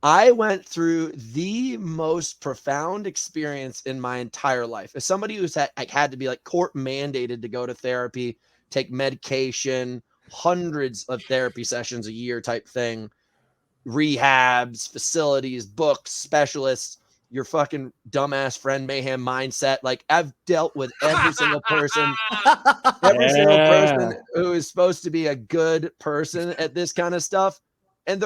I went through the most profound experience in my entire life. As somebody who's had to be like court mandated to go to therapy, take medication, hundreds of therapy sessions a year type thing, rehabs, facilities, books, specialists, your fucking dumbass friend mayhem mindset. Like I've dealt with every single person who is supposed to be a good person at this kind of stuff. And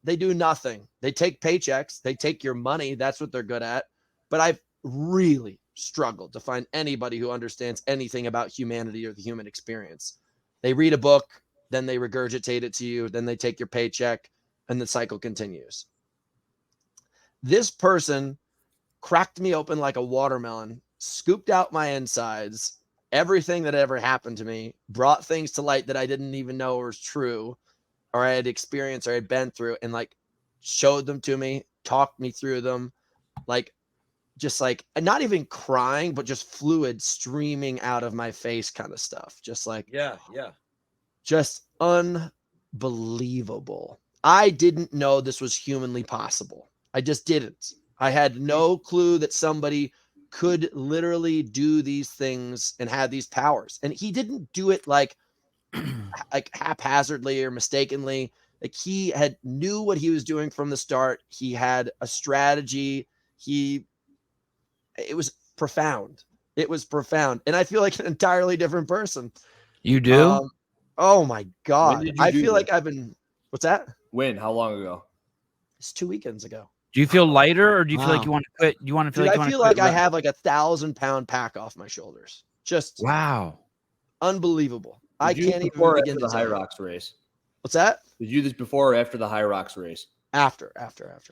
they do nothing. They take paychecks, they take your money. That's what they're good at. But I've really struggled to find anybody who understands anything about humanity or the human experience. They read a book, then they regurgitate it to you, then they take your paycheck, and the cycle continues. This person cracked me open like a watermelon, scooped out my insides, everything that ever happened to me, brought things to light that I didn't even know was true or I had experienced or I had been through, and like showed them to me, talked me through them, like just like not even crying, but just fluid streaming out of my face kind of stuff. Just like, just unbelievable. I didn't know this was humanly possible. I just didn't. I had no clue that somebody could literally do these things and have these powers. And he didn't do it like haphazardly or mistakenly. Like he had knew what he was doing from the start. He had a strategy. It was profound. It was profound. And I feel like an entirely different person. You do? Oh my God. I feel like I've been, what's that? When? How long ago? It's 2 weekends ago. Do you feel lighter, or do you feel like you want to quit? You want to feel I feel like I have like 1,000-pound pack off my shoulders. Just wow, unbelievable. I can't even begin the High Rocks race. What's that? Did you do this before or after the High Rocks race? After.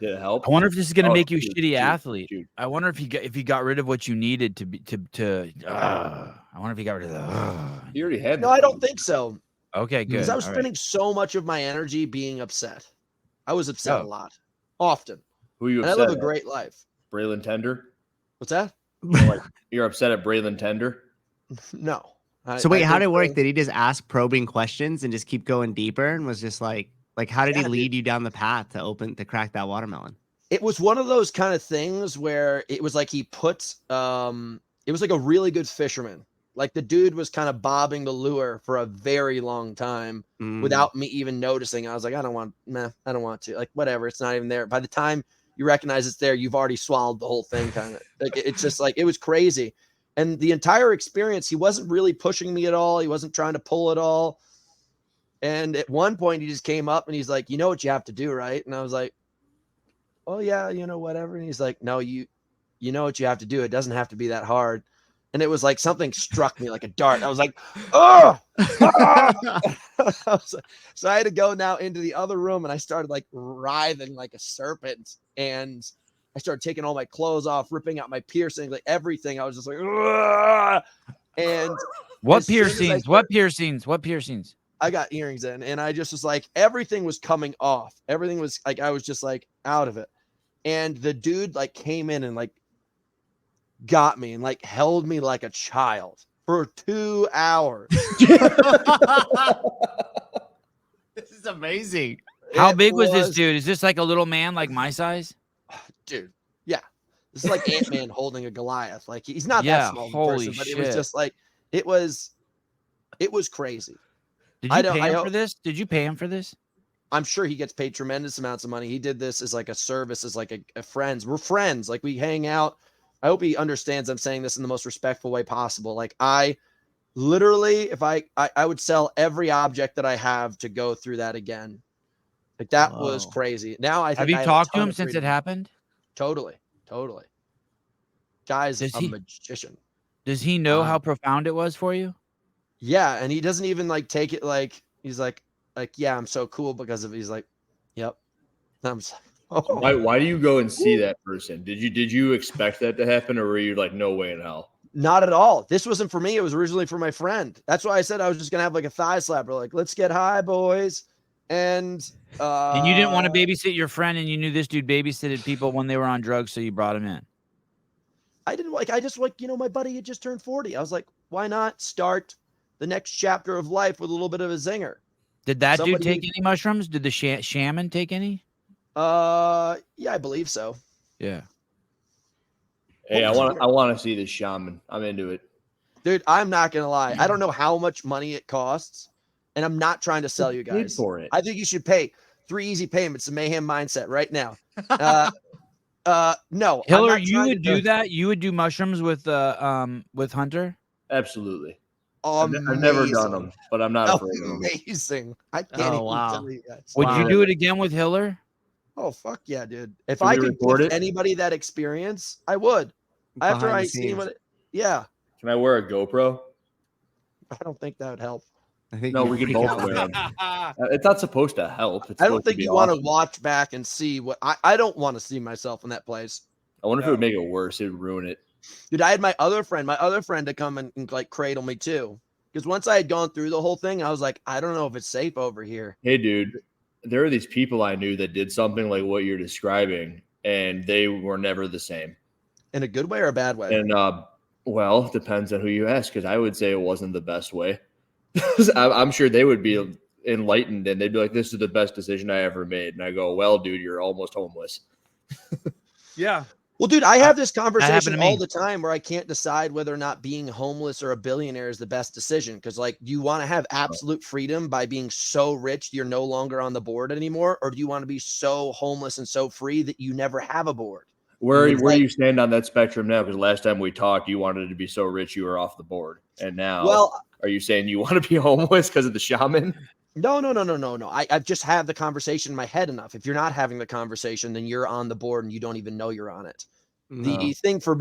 Did it help? I wonder if this is going to make you a shitty athlete. I wonder if you got rid of what you needed I wonder if you got rid of the. You already had. No, I don't think so. Okay, good. Because I was spending so much of my energy being upset. I was upset a lot, often. Who are you upset and I live at? a great life. Braylon Tender? What's that? You're upset at Braylon Tender? No. So wait, how did it work? Did he just ask probing questions and just keep going deeper, and was just like how did he lead you down the path to crack that watermelon? It was one of those kind of things where it was like he put it was like a really good fisherman. Like the dude was kind of bobbing the lure for a very long time without me even noticing. I was like, I don't want to. Like, whatever, it's not even there. By the time you recognize it's there, you've already swallowed the whole thing, kind of. Like, it's just like, it was crazy. And the entire experience, he wasn't really pushing me at all. He wasn't trying to pull at all. And at one point, he just came up and he's like, you know what you have to do, right? And I was like, oh, yeah, whatever. And he's like, no, you know what you have to do. It doesn't have to be that hard. And it was like something struck me like a dart. I was like, oh! So I had to go now into the other room, and I started like writhing like a serpent. And I started taking all my clothes off, ripping out my piercings, like everything. I was just like, ugh! And what piercings? What piercings? I got earrings in, and I just was like, everything was coming off. Everything was like, I was just like out of it. And the dude like came in and like got me and like held me like a child for 2 hours. This is amazing. How big was this dude? Is this like a little man like my size? Dude, yeah. This is like Ant-Man holding a Goliath. Like he's not that small of a person, but it was just like it was crazy. Did you pay him for this? Did you pay him for this? I'm sure he gets paid tremendous amounts of money. He did this as like a service, as like a friends. We're friends. Like we hang out. I hope he understands I'm saying this in the most respectful way possible. Like I literally, if I would sell every object that I have to go through that again. Like that was crazy. Now I think have you talked to him since it happened? Totally. Guy's a magician. Does he know how profound it was for you? Yeah, and he doesn't even like take it like he's like yeah, I'm so cool because of. He's like, yep. I'm so, Why do you go and see that person? Did you expect that to happen, or were you like, no way in hell? Not at all. This wasn't for me. It was originally for my friend. That's why I said I was just gonna have like a thigh slapper. Like, let's get high, boys. And you didn't want to babysit your friend, and you knew this dude babysitted people when they were on drugs, so you brought him in. I just my buddy had just turned 40. I was like, why not start the next chapter of life with a little bit of a zinger? Did that dude take any mushrooms? Did the shaman take any? Yeah, I believe so. Yeah. Hey, I want to see this shaman. I'm into it. Dude, I'm not gonna lie. I don't know how much money it costs, and I'm not trying to sell you Paid guys. for it. I think you should pay 3 easy payments to Mayhem Mindset right now. No, Hiller, you would do that? You would do mushrooms with Hunter? Absolutely. Amazing. I've never done them, but I'm not afraid of them. Amazing. I can't Oh, even wow. tell you guys. Would you do it again with Hiller? Oh, fuck yeah, dude. If Can I we could record give it? anybody that experience, I would. After Behind the I see scenes. what it, yeah. Can I wear a GoPro? I don't think that would help. I think No, you we can freak both out. wear them. It's not supposed to help. It's I don't supposed to think be you want to awesome. watch back and see what I don't want to see myself in that place. I wonder if it would make it worse. It would ruin it. Dude, I had my other friend to come and like cradle me too. Because once I had gone through the whole thing, I was like, I don't know if it's safe over here. Hey, dude, there are these people I knew that did something like what you're describing, and they were never the same. In a good way or a bad way? And well, it depends on who you ask, because I would say it wasn't the best way. I'm sure they would be enlightened, and they'd be like, "This is the best decision I ever made." And I go, "Well, dude, you're almost homeless." Yeah. Well, dude, I have this happened conversation to all me. the time where I can't decide whether or not being homeless or a billionaire is the best decision. Because, like, do you want to have absolute freedom by being so rich you're no longer on the board anymore? Or do you want to be so homeless and so free that you never have a board? Where It's do like- you stand on that spectrum now? Because last time we talked, you wanted to be so rich you were off the board, and now, Well, are you saying you want to be homeless because of the shaman? no. I've just had the conversation in my head enough. If you're not having the conversation, then you're on the board and you don't even know you're on it. The thing for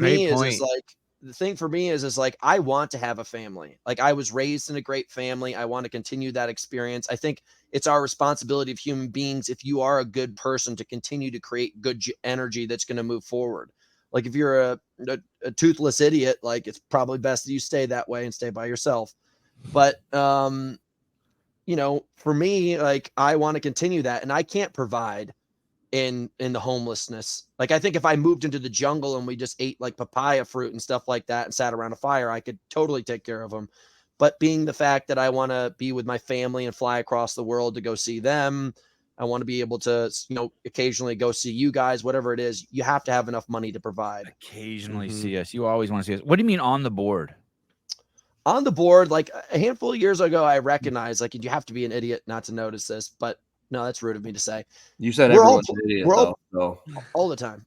me is like I want to have a family. Like I was raised in a great family. I want to continue that experience. I think it's our responsibility of human beings, if you are a good person, to continue to create good energy that's going to move forward. Like if you're a toothless idiot, like it's probably best that you stay that way and stay by yourself. But you know, for me, like I want to continue that, and I can't provide in the homelessness. Like I think if I moved into the jungle and we just ate like papaya fruit and stuff like that and sat around a fire, I could totally take care of them. But being the fact that I want to be with my family and fly across the world to go see them, I want to be able to, you know, occasionally go see you guys, whatever it is, you have to have enough money to provide. Occasionally see us. You always want to see us. What do you mean on the board? On the board, like a handful of years ago, I recognized like you have to be an idiot not to notice this, but no, that's rude of me to say. You said We're all- everyone's an idiot, we're all- though. all the time.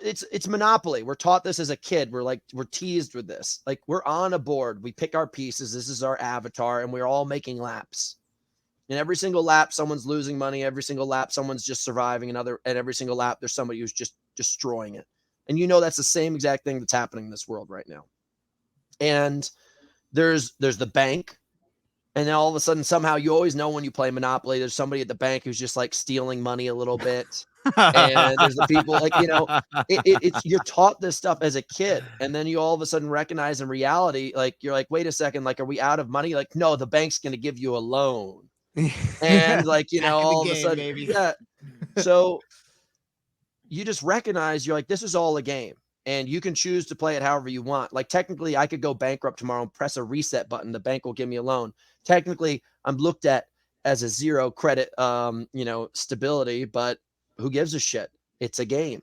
It's Monopoly. We're taught this as a kid. We're teased with this. Like we're on a board. We pick our pieces. This is our avatar, and we're all making laps. And every single lap, someone's losing money. Every single lap, someone's just surviving. And every single lap, there's somebody who's just destroying it. And you know that's the same exact thing that's happening in this world right now. And there's the bank. And then all of a sudden, somehow you always know when you play Monopoly, there's somebody at the bank who's just like stealing money a little bit. And there's the people like, you know, it's you're taught this stuff as a kid. And then you all of a sudden recognize in reality, like, you're like, wait a second, like, are we out of money? Like, no, the bank's going to give you a loan. And like, you know, all of a sudden, baby. yeah. So you just recognize you're like, this is all a game. And you can choose to play it however you want. Like technically I could go bankrupt tomorrow and press a reset button. The bank will give me a loan. Technically I'm looked at as a zero credit, you know, stability, but who gives a shit? It's a game.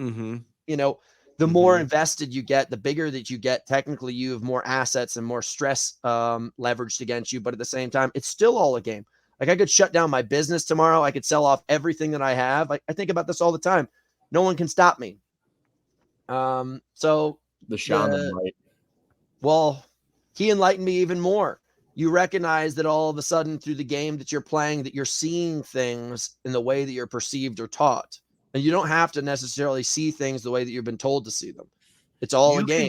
Mm-hmm. You know, the more invested you get, the bigger that you get, technically you have more assets and more stress leveraged against you. But at the same time, it's still all a game. Like I could shut down my business tomorrow. I could sell off everything that I have. I think about this all the time. No one can stop me. So The shaman might. well, he enlightened me even more. You recognize that all of a sudden through the game that you're playing, that you're seeing things in the way that you're perceived or taught. And you don't have to necessarily see things the way that you've been told to see them. It's all a game.